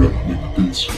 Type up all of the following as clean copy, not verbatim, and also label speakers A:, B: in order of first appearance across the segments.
A: fragmentation.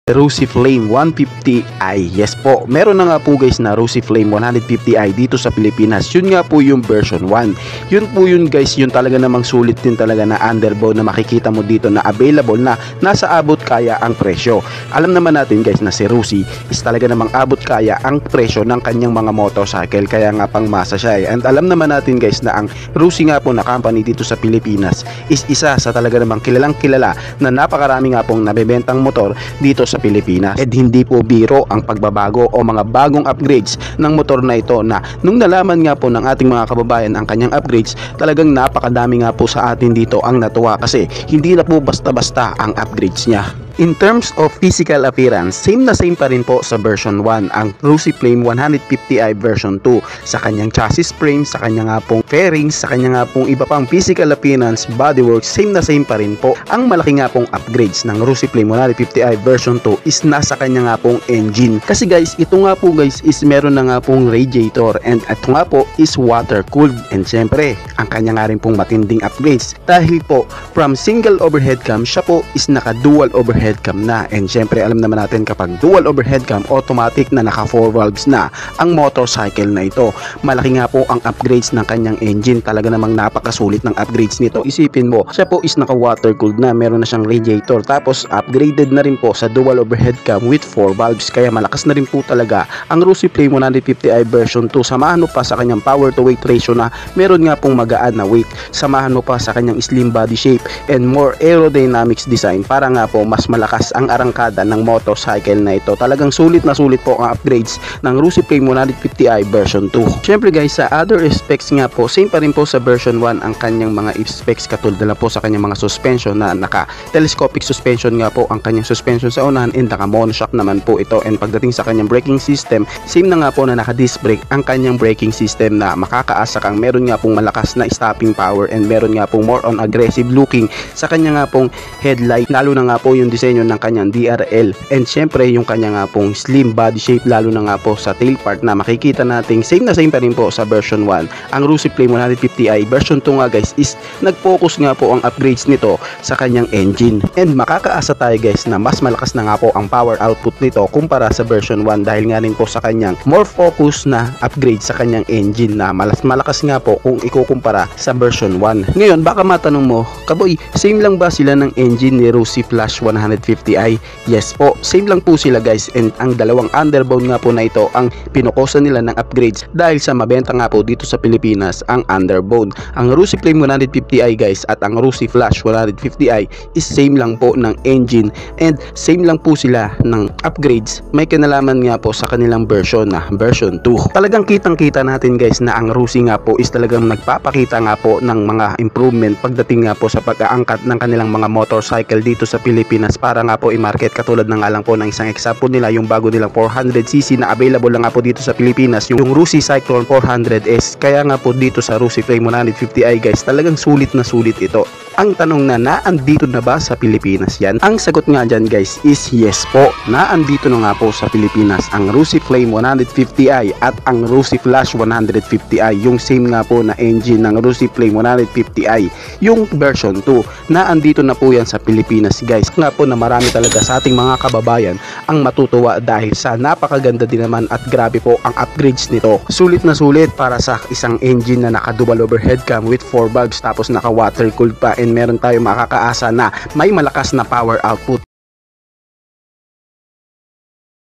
B: Rosy Flame 150i. Yes po, meron na nga po guys na Rosy Flame 150i dito sa Pilipinas. Yun nga po yung version 1. Yun po yun guys, yun talaga namang sulit din talaga na underbow na makikita mo dito na available na nasa abot kaya ang presyo. Alam naman natin guys na si Rosy is talaga namang abot kaya ang presyo ng kanyang mga motorcycle, kaya nga pang masa siya eh. And alam naman natin guys na ang Rosy nga po na company dito sa Pilipinas is isa sa talaga namang kilalang kilala na napakarami nga pong nabebentang motor dito sa Pilipinas. At hindi po biro ang pagbabago o mga bagong upgrades ng motor na ito, na nung nalaman nga po ng ating mga kababayan ang kanyang upgrades, talagang napakadami nga po sa atin dito ang natuwa kasi hindi na po basta-basta ang upgrades niya. In terms of physical appearance, same na same pa rin po sa version 1 ang Rosy Flame 150i version 2 sa kanyang chassis frame, sa kanyang nga pong fairings, sa kanyang nga pong iba pang physical appearance, bodywork, same na same pa rin po. Ang malaki nga pong upgrades ng Rosy Flame 150i version 2 is nasa kanya nga pong engine. Kasi guys, ito nga po guys is meron na nga pong radiator, and ito nga po is water cooled, and syempre ang kanya nga rin pong matinding upgrades dahil po from single overhead cam siya po is naka dual overhead cam na. And syempre alam naman natin kapag dual overhead cam, automatic na naka 4 valves na ang motorcycle na ito. Malaki nga po ang upgrades ng kanyang engine, talaga namang napakasulit ng upgrades nito. Isipin mo, siya po is naka water cooled na, meron na siyang radiator, tapos upgraded na rin po sa dual overhead cam with 4 valves, kaya malakas na rin po talaga ang Rosy Flame 150i version 2. Samahan mo pa sa kanyang power to weight ratio na meron nga pong magaan na weight, samahan mo pa sa kanyang slim body shape and more aerodynamics design para nga po mas malakas ang arangkada ng motorcycle na ito. Talagang sulit na sulit po ang upgrades ng Rosy Flame 150i version 2. Syempre guys, sa other specs nga po, same pa rin po sa version 1 ang kanyang mga specs, katulad na po sa kanyang mga suspension na naka telescopic suspension nga po ang kanyang suspension sa unahan, and naka monoshock naman po ito. And pagdating sa kanyang braking system, same na nga po na naka disc brake ang kanyang braking system, na makakaasa kang meron nga pong malakas na stopping power, and meron nga pong more on aggressive looking sa kanya nga pong headlight, lalo na nga po yung desenyo ng kanyang DRL, and syempre yung kanya nga pong slim body shape, lalo na nga po sa tail part na makikita nating same na same pa rin po sa version 1. Ang Rosy Flame 150i version 2 nga guys is nag-focus nga po ang upgrades nito sa kanyang engine, and makakaasa tayo guys na mas malakas na nga po ang power output nito kumpara sa version 1 dahil nga rin po sa kanyang more focus na upgrade sa kanyang engine na malakas nga po kung ikukumpara sa version 1. Ngayon baka matanong mo, kaboy, same lang ba sila ng engine ni Rosy Flash 150i? Yes po, same lang po sila guys, and ang dalawang underbone nga po na ito ang pinukusan nila ng upgrades dahil sa mabenta nga po dito sa Pilipinas ang underbone. Ang Rosy Flame 150i guys at ang Rosy Flash 150i is same lang po ng engine, and same lang po sila ng upgrades. May kinalaman nga po sa kanilang version na version 2. Talagang kitang kita natin guys na ang Rosy nga po is talagang nagpapakita nga po ng mga improvement pagdating nga po sa pag-aangkat ng kanilang mga motorcycle dito sa Pilipinas para nga po i-market. Katulad na nga lang po ng isang example nila, yung bago nilang 400cc na available lang nga po dito sa Pilipinas, yung Rosy Cyclone 400S. Kaya nga po dito sa Rosy Flame 150i guys, talagang sulit na sulit ito. Ang tanong na naandito na ba sa Pilipinas yan? Ang sagot nga dyan guys is yes po, naandito na nga po sa Pilipinas ang Rosy Flame 150i at ang Rosy Flash 150i, yung same nga po na engine ng Rosy Flame 150i, yung version 2. Naandito na po yan sa Pilipinas guys. Nga po na marami talaga sa ating mga kababayan ang matutuwa dahil sa napakaganda din naman at grabe po ang upgrades nito. Sulit na sulit para sa isang engine na naka dual overhead cam with 4 valves, tapos naka water cooled pa, and meron tayo makakaasa na may malakas na power output.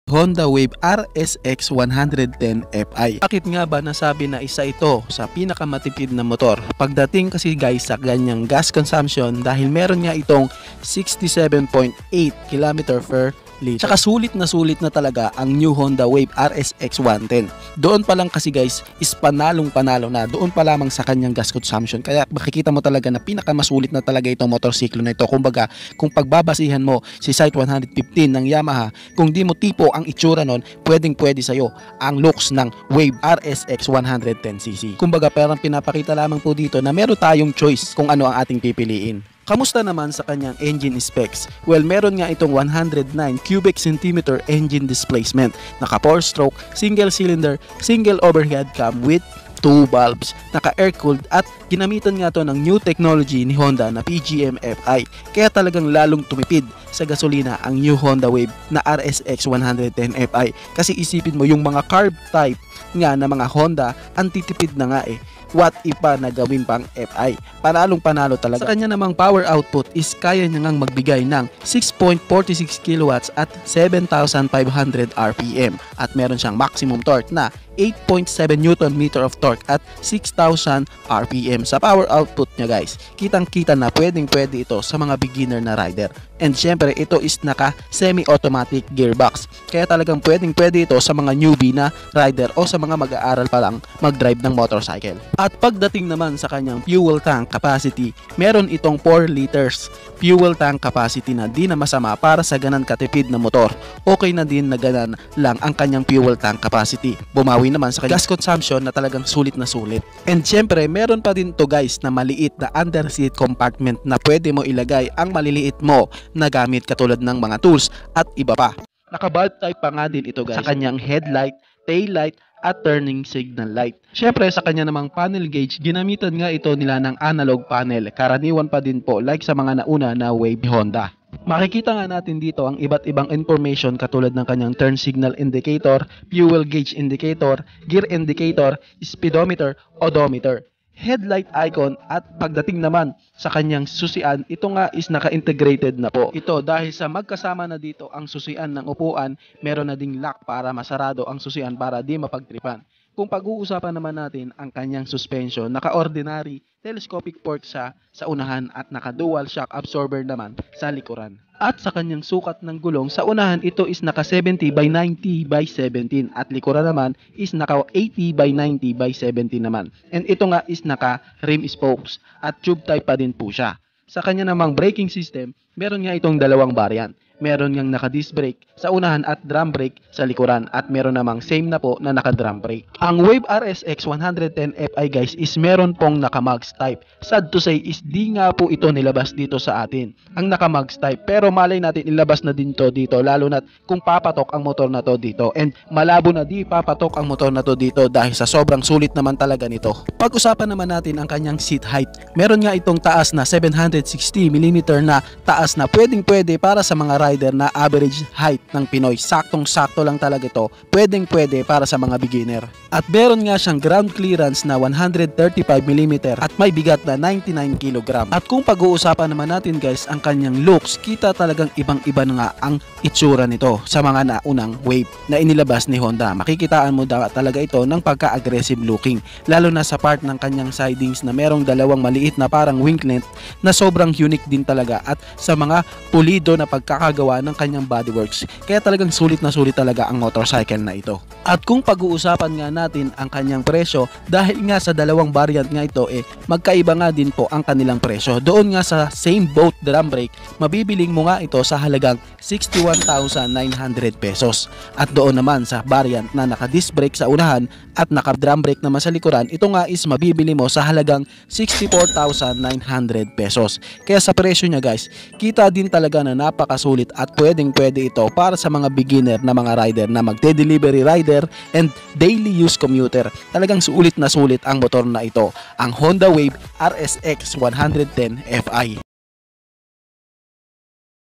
C: Honda Wave RSX 110 Fi. Bakit nga ba nasabi na isa ito sa pinakamatipid na motor? Pagdating kasi guys sa ganyang gas consumption, dahil meron nga itong 67.8 km per liter. Tsaka sulit na talaga ang new Honda Wave RSX 110. Doon pa lang kasi guys is panalo na doon pa lamang sa kanyang gas consumption. Kaya makikita mo talaga na pinakamasulit na talaga itong motorsiklo na ito. Kumbaga, kung pagbabasihan mo si Site 115 ng Yamaha, kung di mo tipo ang itsura nun, pwede sa'yo ang looks ng Wave RSX 110cc. Kumbaga, parang pinapakita lamang po dito na meron tayong choice kung ano ang ating pipiliin. Kamusta naman sa kanyang engine specs? Well, meron nga itong 109 cubic centimeter engine displacement, naka 4-stroke, single cylinder, single overhead cam with 2 valves, naka-air-cooled at ginamitan nga to ng new technology ni Honda na PGM-FI. Kaya talagang lalong tumipid sa gasolina ang new Honda Wave na RSX 110 Fi. Kasi isipin mo yung mga carb type nga na mga Honda, antitipid na nga eh. What if pa na gawin pang Fi? Panalong panalo talaga. Sa kanya namang power output is kaya niya ngang magbigay ng 6.46 kilowatts at 7,500 RPM at meron siyang maximum torque na 8.7 Newton meter of torque at 6,000 RPM. Sa power output niya guys, kitang-kita na pwedeng-pwede ito sa mga beginner na rider. And syempre, ito is naka semi-automatic gearbox. Kaya talagang pwedeng-pwede ito sa mga newbie na rider o sa mga mag-aaral pa lang mag-drive ng motorcycle. At pagdating naman sa kanyang fuel tank capacity, meron itong 4 liters fuel tank capacity na di na masama para sa ganan katipid na motor. Okay na din na ganan lang ang kanyang fuel tank capacity. Bumawi naman sa gas consumption na talagang sulit na sulit. And syempre, meron pa din to guys na maliit na under seat compartment na pwede mo ilagay ang maliliit mo na gamit katulad ng mga tools at iba pa. Naka-bulb type pa nga din ito guys sa kanyang headlight, tail light at turning signal light. Syempre sa kanya namang panel gauge, ginamitan nga ito nila ng analog panel. Karaniwan pa din po like sa mga nauna na Wave Honda. Makikita nga natin dito ang iba't ibang information katulad ng kanyang turn signal indicator, fuel gauge indicator, gear indicator, speedometer, odometer, headlight icon at pagdating naman sa kanyang susian, ito nga is naka-integrated na po. Ito dahil sa magkasama na dito ang susian ng upuan, meron na ding lock para masarado ang susian para di mapagtripan. Kung pag-uusapan naman natin ang kanyang suspension, naka-ordinary telescopic port sa unahan at naka-dual shock absorber naman sa likuran. At sa kanyang sukat ng gulong, sa unahan ito is naka 70 by 90 by 17 at likuran naman is naka 80 by 90 by 17 naman. And ito nga is naka rim spokes at tube type pa din po siya. Sa kanya namang braking system, meron nga itong dalawang variant. Meron ngang naka-disc brake sa unahan at drum brake sa likuran at meron namang same na po na naka-drum brake. Ang Wave RSX 110 Fi guys is meron pong naka-mags type. Sad to say is di nga po ito nilabas dito sa atin. Ang naka-mags type, pero malay natin ilabas na din to dito lalo na kung papatok ang motor na to dito. And malabo na di papatok ang motor na to dito dahil sa sobrang sulit naman talaga nito. Pag-usapan naman natin ang kanyang seat height. Meron nga itong taas na 760mm na taas na pwedeng-pwede para sa mga rider na average height ng Pinoy. Saktong-sakto lang talaga ito. Pwedeng-pwede para sa mga beginner. At meron nga siyang ground clearance na 135mm at may bigat na 99kg. At kung pag-uusapan naman natin guys ang kanyang looks, kita talagang ibang-iba na nga ang itsura nito sa mga naunang Wave na inilabas ni Honda. Makikitaan mo talaga ito ng pagka-aggressive looking. Lalo na sa part ng kanyang sidings na merong dalawang maliit na parang winglet na sobrang unique din talaga at sa mga pulido na pagkakagawa ng kanyang bodyworks. Kaya talagang sulit na sulit talaga ang motorcycle na ito. At kung pag-uusapan nga natin ang kanyang presyo, dahil nga sa dalawang variant nga ito magkaiba nga din po ang kanilang presyo. Doon nga sa same boat drum brake, mabibiling mo nga ito sa halagang 61,900 pesos. At doon naman sa variant na naka-disc brake sa unahan at naka-drum brake naman sa likuran, ito nga is mabibili mo sa halagang 64,900 pesos. Kaya sa presyo niya guys, kita din talaga na napakasulit at pwedeng-pwede ito para sa mga beginner na mga rider na magde-delivery rider and daily use commuter. Talagang sulit na sulit ang motor na ito, ang Honda Wave RSX 110 Fi.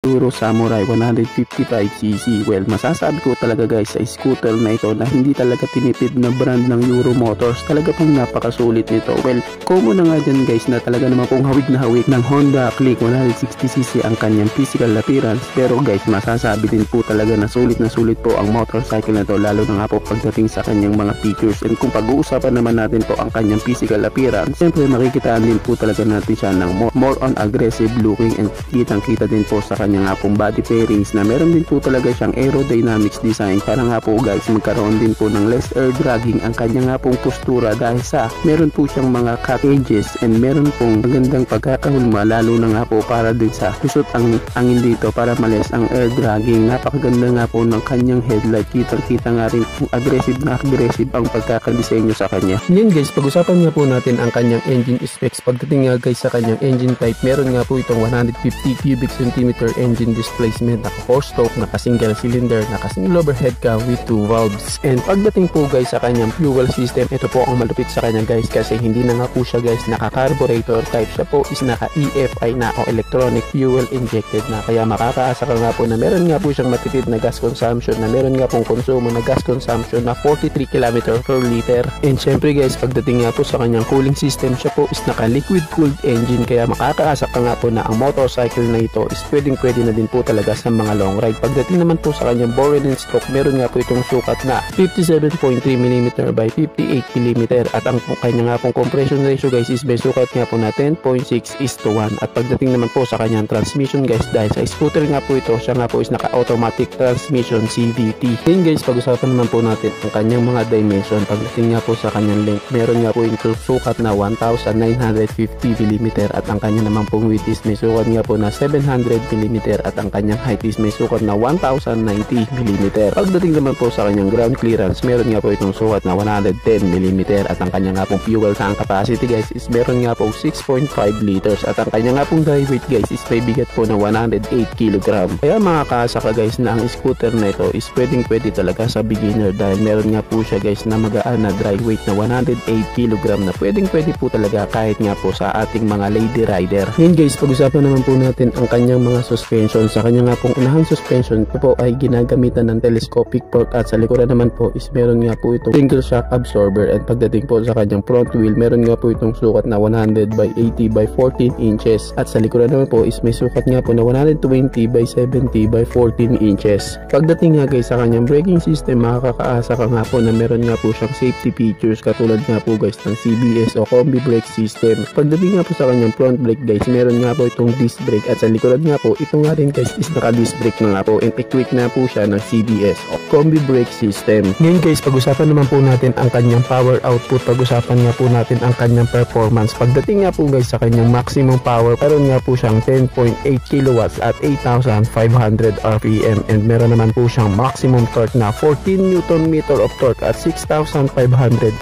B: Euro Samurai 155cc. Well, masasabi ko talaga guys sa scooter na ito na hindi talaga tinipid na brand ng Euro Motors. Talaga pong napakasulit nito. Well, common na nga dyan guys na talaga naman pong hawig na hawig ng Honda Click 160cc ang kanyang physical appearance. Pero guys, masasabi din po talaga na sulit po ang motorcycle na to, lalo na nga po pagdating sa kanyang mga features. And kung pag-uusapan naman natin po ang kanyang physical appearance, siyempre makikitaan din po talaga natin siya ng more on aggressive looking and kitang-kita din po sa kanyang kanya nga pong body fairings na meron din po talaga siyang aerodynamics design para nga po guys magkaroon din po ng less air dragging ang kanya nga pong postura dahil sa meron po siyang mga cut edges and meron pong magandang pagkakahulma lalo na nga po para din sa kusot ang angin dito para malis ang air dragging. Napakaganda nga po ng kanyang headlight, kitang-kita nga rin po aggressive ang pagkakadesenyo sa kanya. Ngayon guys, pag-usapan nga po natin ang kanyang engine specs. Pagdating nga guys sa kanyang engine type, meron nga po itong 150 cubic centimeter engine displacement, naka 4-stroke, naka single cylinder, naka single overhead ka with 2 valves. And pagdating po guys sa kanyang fuel system, ito po ang malupit sa kanya guys kasi hindi na nga po siya guys naka carburetor type, siya po is naka EFI na o electronic fuel injected na, kaya makakaasa ka nga po na meron nga po siyang matipid na gas consumption, na meron nga pong konsumo na gas consumption na 43 km per liter. And syempre guys, pagdating nga po sa kanyang cooling system, siya po is naka liquid cooled engine, kaya makakaasa ka nga po na ang motorcycle na ito is pwede na din po talaga sa mga long ride. Pagdating naman po sa kanyang bore and stroke, meron nga po itong sukat na 57.3 mm by 58 mm at ang kanya nga pong compression ratio guys is may sukat nga po na 10.6:1. At pagdating naman po sa kanyang transmission guys, dahil sa scooter nga po ito, siya nga po is naka automatic transmission CVT. Then guys, pag-usapan naman po natin ang kanyang mga dimension. Pagdating nga po sa kanyang length, meron nga po itong sukat na 1950 mm at ang kanya naman pong width is may sukat nga po na 700 mm at ang kanyang height is may sukat na 1090 mm. Pagdating naman po sa kanyang ground clearance, meron nga po itong sukat na 110 mm at ang kanya nga pong fuel tank capacity guys is meron nga pong 6.5 liters at ang kanya nga pong dry weight guys is may bigat po na 108 kg. Kaya makakaasa ka guys na ang scooter na ito is pwede talaga sa beginner dahil meron nga po siya guys na magaan na dry weight na 108 kg na pwede po talaga kahit nga po sa ating mga lady rider. Ngayon guys, pag-usapan naman po natin ang kanyang mga suspension. Sa kanya nga pong unahang suspension, ito po ay ginagamitan ng telescopic fork at sa likuran naman po is meron nga po itong single shock absorber. And pagdating po sa kanyang front wheel, meron nga po itong sukat na 100 by 80 by 14 inches at sa likuran naman po is may sukat nga po na 120 by 70 by 14 inches. Pagdating nga guys sa kanyang braking system, makakaasa ka nga po na meron nga po siyang safety features katulad nga po guys ng CBS o combi brake system. Pagdating nga po sa kanyang front brake guys, meron nga po itong disc brake at sa likuran nga po, ito nga rin guys is naka disc brake na nga po and equipped na po siya ng CBS o combi brake system. Ngayon guys, pag-usapan naman po natin ang kanyang power output. Pag-usapan nga po natin ang kanyang performance. Pagdating nga po guys sa kanyang maximum power, meron nga po siyang 10.8 kilowatts at 8,500 RPM and meron naman po siyang maximum torque na 14 Newton meter of torque at 6,500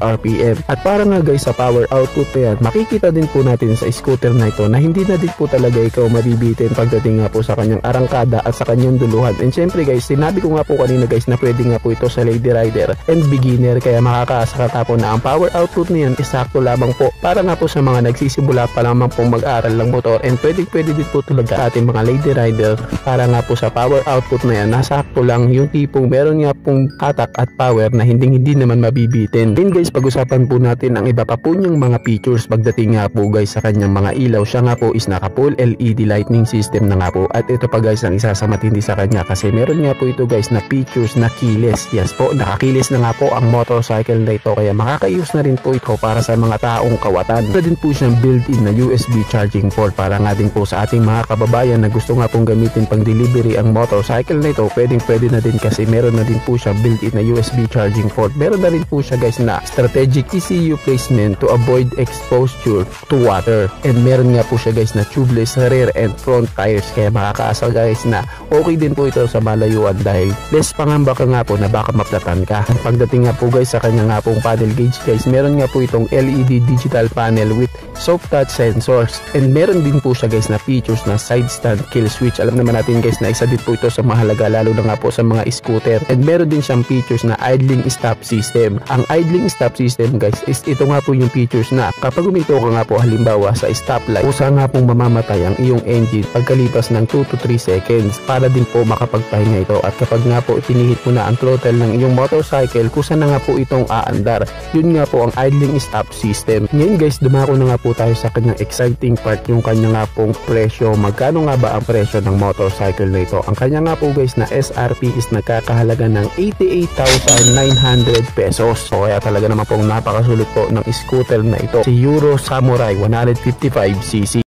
B: RPM. At para nga guys sa power output na yan, makikita din po natin sa scooter na ito na hindi na din po talaga ikaw mabibitin pagdating nga po sa kanyang arangkada at sa kanyang duluhan. And syempre guys, sinabi ko nga po kanina guys na pwede nga po ito sa lady rider and beginner, kaya makakaasa ka po na ang power output na yan isakto lamang po para nga po sa mga nagsisimula pa lamang pong mag-aaral ng motor and pwede din po talaga ating mga lady rider para nga po sa power output na yan nasakto lang yung tipong meron nga pong hatak at power na hindi naman mabibitin. Then guys, pag-usapan po natin ang iba pa po niyang mga features. Pagdating nga po guys sa kanyang mga ilaw, siya nga po is naka full LED lighting system na nga po at ito pa guys ang isa sa matindi sa kanya kasi meron nga po ito guys na features na keyless. Yes po, nakakilis na nga po ang motorcycle na ito kaya makaka-use na rin po ito para sa mga taong kawatan. Ito din po siyang built-in na USB charging port para nga din po sa ating mga kababayan na gusto nga pong gamitin pang delivery ang motorcycle na ito. Pwede na din kasi meron na din po siya built-in na USB charging port. Meron na rin po siya guys na strategic ECU placement to avoid exposure to water and meron nga po siya guys na tubeless rear and front tires kaya makakaasa guys na okay din po ito sa malayuan dahil less pangamba ka nga po na baka maplatan ka. Pagdating nga po guys sa kanya nga pong panel gauge guys, meron nga po itong LED digital panel with soft touch sensors and meron din po siya guys na features na side stand kill switch. Alam naman natin guys na isa din po ito sa mahalaga lalo na nga po sa mga scooter and meron din siyang features na idling stop system. Ang idling stop system guys is ito nga po yung features na kapag huminto ka nga po halimbawa sa stoplight, kusa nga pong mamamatay ang iyong engine pagkalipas ng 2 to 3 seconds para din po makapagpahinga ito. At kapag nga po itinihit mo na ang throttle ng iyong motorcycle, kusa na nga po itong aandar. Yun nga po ang idling stop system. Ngayon guys, dumako na nga po tayo sa kanyang exciting part, yung kanya nga pong presyo. Magkano nga ba ang presyo ng motorcycle na ito? Ang kanya nga po guys na SRP is nagkakahalaga ng 88,900 pesos. So kaya talaga naman pong napakasulit po ng scooter na ito, si Euro Samurai 155cc.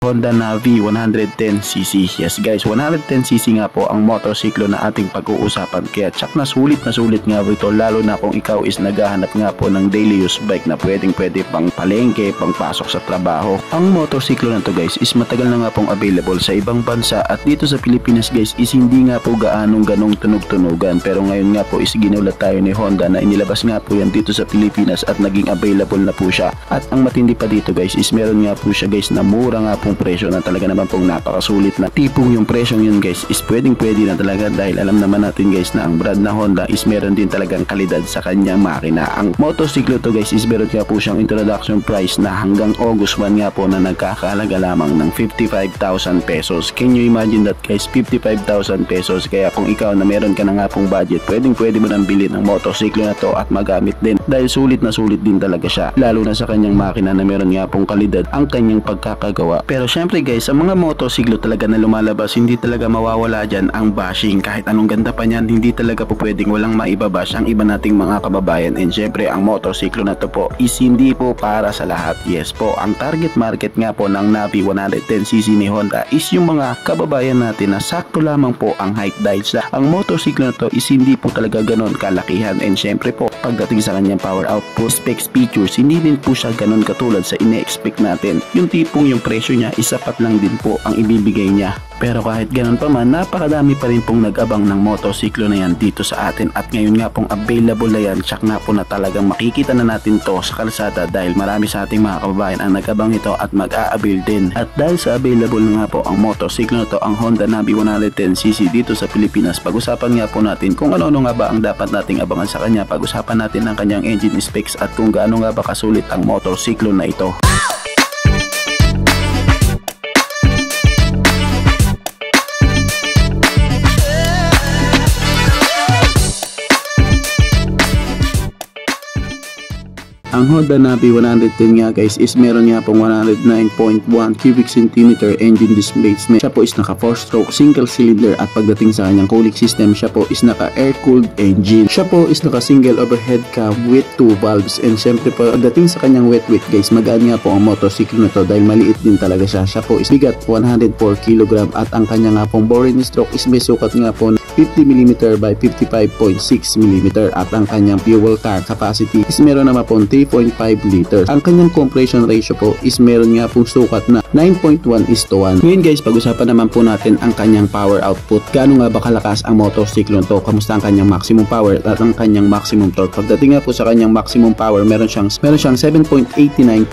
B: Honda Navi 110cc. Yes guys, 110cc nga po ang motorsiklo na ating pag-uusapan, kaya tsak na sulit nga po ito, lalo na kung ikaw is naghahanap nga po ng daily use bike na pwede pang palengke, pang pasok sa trabaho. Ang motorsiklo na to guys is matagal na nga pong available sa ibang bansa, at dito sa Pilipinas guys is hindi nga po ganong tunog-tunugan, pero ngayon nga po is ginulat tayo ni Honda na inilabas nga po yan dito sa Pilipinas at naging available na po siya. At ang matindi pa dito guys is meron nga po siya guys na mura nga po presyo na talaga naman pong napakasulit na tipong yung presyong yun guys is pwede na talaga, dahil alam naman natin guys na ang brand na Honda is meron din talagang kalidad sa kanyang makina. Ang motorsiklo to guys is meron nga po siyang introduction price na hanggang August 1 nga po na nagkakahalaga lamang ng 55,000 pesos. Can you imagine that guys, 55,000 pesos? Kaya kung ikaw na meron ka na nga pong budget, pwede mo nang bilhin ang motorsiklo na to at magamit din, dahil sulit din talaga siya, lalo na sa kanyang makina na meron nga pong kalidad ang kanyang pagkakagawa. Pero syempre guys, sa mga motorsiklo talaga na lumalabas, hindi talaga mawawala dyan ang bashing. Kahit anong ganda pa niyan, hindi talaga po pwedeng walang maibabash ang iba nating mga kababayan. And syempre, ang motorsiklo na to po is hindi po para sa lahat. Yes po, ang target market nga po ng Navi 110cc ni Honda is yung mga kababayan natin na sakto lamang po ang height, dahil sa ang motorsiklo na to is hindi po talaga ganon kalakihan. And syempre po, pagdating sa kanyang power output, specs, features, hindi din po siya ganon katulad sa ine-expect natin. Yung tipong yung presyo niya is sapat lang din po ang ibibigay niya. Pero kahit ganun pa man, napakadami pa rin pong nag-abang ng motorsiklo na yan dito sa atin, at ngayon nga pong available na yan. Tsak na po na talagang makikita na natin to sa kalsada, dahil marami sa ating mga kababayan ang nag-abang ito at mag-a-avail din. At dahil sa available na nga po ang motorsiklo na to, ang Honda Navi 110cc dito sa Pilipinas, pag-usapan nga po natin kung ano nga ba ang dapat nating abangan sa kanya. Pag-usapan natin ang kanyang engine specs at kung gaano nga ba kasulit ang motorsiklo na ito. Ang Honda Navi 110 nga guys is meron nga pong 109.1 cubic centimeter engine displacement. Siya po is naka 4-stroke single cylinder, at pagdating sa kanyang cooling system, siya po is naka air-cooled engine. Siya po is naka single overhead cam with 2 valves. And syempre po, pagdating sa kanyang weight guys, magaan nga po ang motorsiklo na to dahil maliit din talaga siya. Siya po is bigat 104 kg, at ang kanya nga pong boring stroke is may sukat nga po 50mm by 55.6mm, at ang kanyang fuel tank capacity is meron naman po 3.5 liters. Ang kanyang compression ratio po is meron nga pong sukat na 9.1:1. Ngayon guys, pag-usapan naman po natin ang kanyang power output. Gaano nga ba kalakas ang motorsiklo nito? Kamusta ang kanyang maximum power at ang kanyang maximum torque? Pagdating nga po sa kanyang maximum power, meron siyang 7.89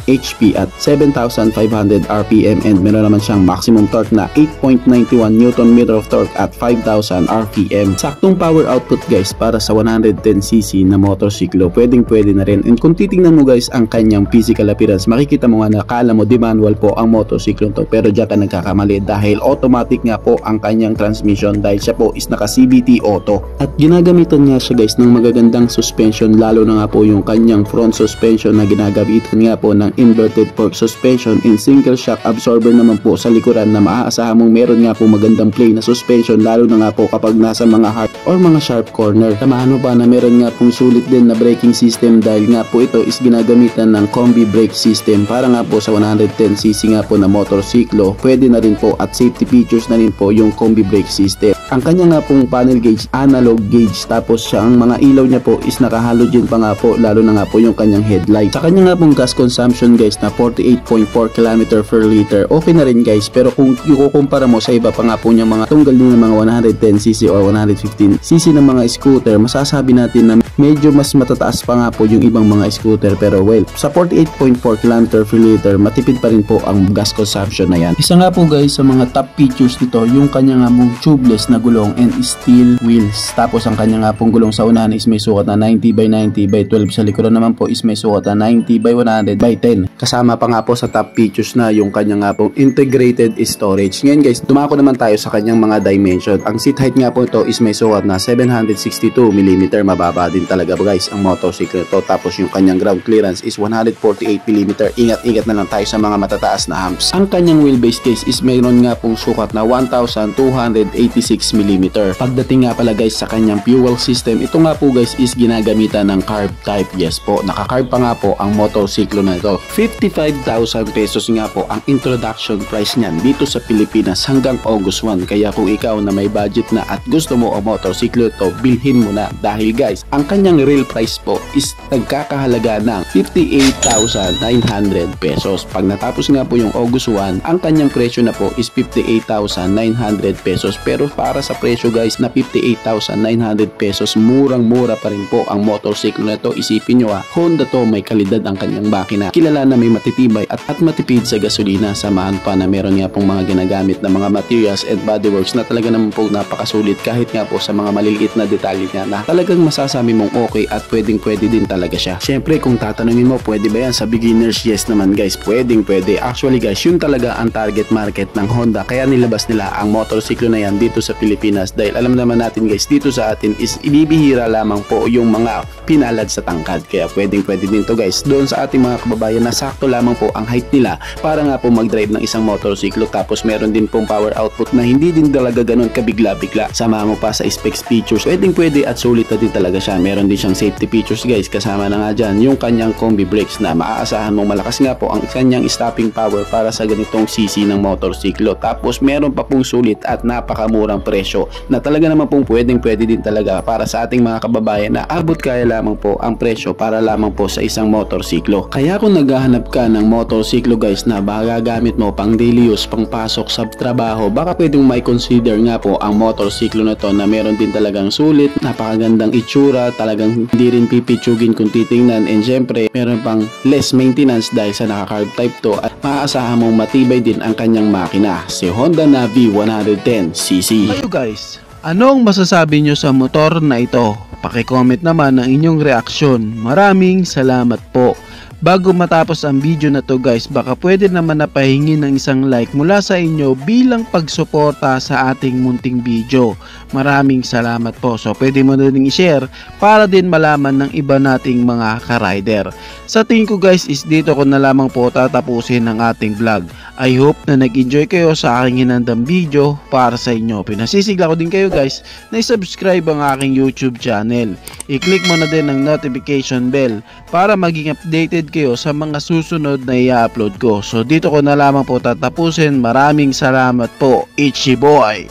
B: HP at 7,500 RPM, and meron naman siyang maximum torque na 8.91 Nm of torque at 5,000 RPM. Saktong power output guys para sa 110cc na motorsiklo. Pwede na rin. And kung titingnan mo guys ang kanyang physical appearance, makikita mo nga na akala mo di manual po ang motorsiklo to, pero diyan ka nagkakamali dahil automatic nga po ang kanyang transmission, dahil siya po is naka CVT auto. At ginagamitan nga siya guys ng magagandang suspension, lalo na nga po yung kanyang front suspension na ginagamitan nga po ng inverted fork suspension in single shock absorber naman po sa likuran, na maaasahan mong meron nga po magandang play na suspension, lalo na nga po kapag nasa mga hard or mga sharp corner. Samahan mo pa na meron nga pong sulit din na braking system, dahil nga po ito is ginagamitan ng combi brake system para nga po sa 110cc nga po na motorsiklo. Pwede na rin po at safety features na rin po yung combi brake system. Ang kanya nga pong panel gauge, analog gauge, tapos siya ang mga ilaw niya po is naka halogen pa nga po, lalo na nga po yung kanyang headlight. Sa kanya nga pong gas consumption guys na 48.4 km per liter, okay na rin guys. Pero kung ikukumpara mo sa iba pa nga po niya mga tunggal din ng mga 110cc or 115cc ng mga scooter, masasabi natin na medyo mas matataas pa nga po yung ibang mga scooter. Pero well, sa 48.4 km per liter, matipid pa rin po ang gas consumption na yan. Isa nga po guys sa mga top features nito, yung kanya nga pong tubeless na gulong and steel wheels. Tapos ang kanya nga pong gulong sa unahan is may sukat na 90 by 90 by 12. Sa likuran naman po is may sukat na 90 by 100 by 10. Kasama pa nga po sa top features na yung kanya nga pong integrated storage. Ngayon guys, dumako naman tayo sa kanyang mga dimension. Ang seat height nga po ito is may sukat na 762mm. Mababa din talaga guys ang motorcycle to. Tapos yung kanyang ground clearance is 148mm. Ingat-ingat na lang tayo sa mga matataas na hump. grips. Ang kanyang wheelbase guys is mayroon nga pong sukat na 1,286mm. Pagdating nga pala guys sa kanyang fuel system, ito nga po guys is ginagamitan ng carb type. Yes po, naka-carb pa nga po ang motorsiklo na ito. 55,000 pesos nga po ang introduction price niyan dito sa Pilipinas hanggang August 1. Kaya kung ikaw na may budget na at gusto mo ang motorsiklo ito, bilhin mo na. Dahil guys, ang kanyang real price po is nagkakahalaga ng 58,900 pesos. Pag natapos nga po yung August 1, ang kanyang presyo na po is 58,900 pesos. Pero para sa presyo guys na 58,900 pesos, murang-mura pa rin po ang motorsiklo na ito. Isipin nyo Honda to, may kalidad ang kanyang makina. Kilala na may matitibay at matipid sa gasolina. Samahan pa na meron nga pong mga ginagamit na mga materials and bodyworks na talaga naman po napakasulit kahit nga po sa mga maliliit na detalye niya na talagang masasabi mong okay at pwede din talaga siya. Syempre kung tatanungin mo pwede ba yan sa beginners, yes naman guys, pwede. Actually guys, yun talaga ang target market ng Honda, kaya nilabas nila ang motorsiklo na yan dito sa Pilipinas dahil alam naman natin guys, dito sa atin is ibibihira lamang po yung mga pinalad sa tangkad. Kaya pwede din to guys doon sa ating mga kababayan na sakto lamang po ang height nila para nga po mag-drive ng isang motorsiklo. Tapos meron din pong power output na hindi din talaga ganun kabigla-bigla. Sama mo pa sa specs features, pwede at sulit na din talaga siya. Meron din siyang safety features guys, kasama na nga dyan yung kanyang combi brakes na maaasahan mong malakas nga po ang kanyang stopping power para sa ganitong cc ng motorsiklo. Tapos meron pa pong sulit at napakamurang presyo na talaga naman pong pwede din talaga para sa ating mga kababayan na abot kaya lamang po ang presyo para lamang po sa isang motorsiklo. Kaya kung naghahanap ka ng motorsiklo guys na magagamit mo pang daily use, pang pasok sa trabaho, baka pwedeng may consider nga po ang motorsiklo na to na meron din talagang sulit, napakagandang itsura, talagang hindi rin pipitsugin kung titingnan, and syempre meron pang less maintenance dahil sa naka-carb type to at maaasahan mong matibay din ang kanyang makina, si Honda Navi 110cc.
C: Kayo guys, anong masasabi nyo sa motor na ito? Paki-comment naman ang inyong reaksyon. Maraming salamat po. Bago matapos ang video na to guys, baka pwede naman napahingi ng isang like mula sa inyo bilang pagsuporta sa ating munting video. Maraming salamat po. So pwede mo na din i-share para din malaman ng iba nating mga ka-rider. Sa tingin ko guys is dito ko na lamang po tatapusin ang ating vlog. I hope na nag-enjoy kayo sa aking hinandang video para sa inyo. Pinasisigla ko din kayo guys na i-subscribe ang aking YouTube channel. I-click mo na din ang notification bell para maging updated kayo sa mga susunod na i-upload ko. So dito ko na lamang po tatapusin. Maraming salamat po. Ichi boy.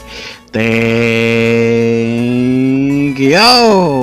C: Thank you.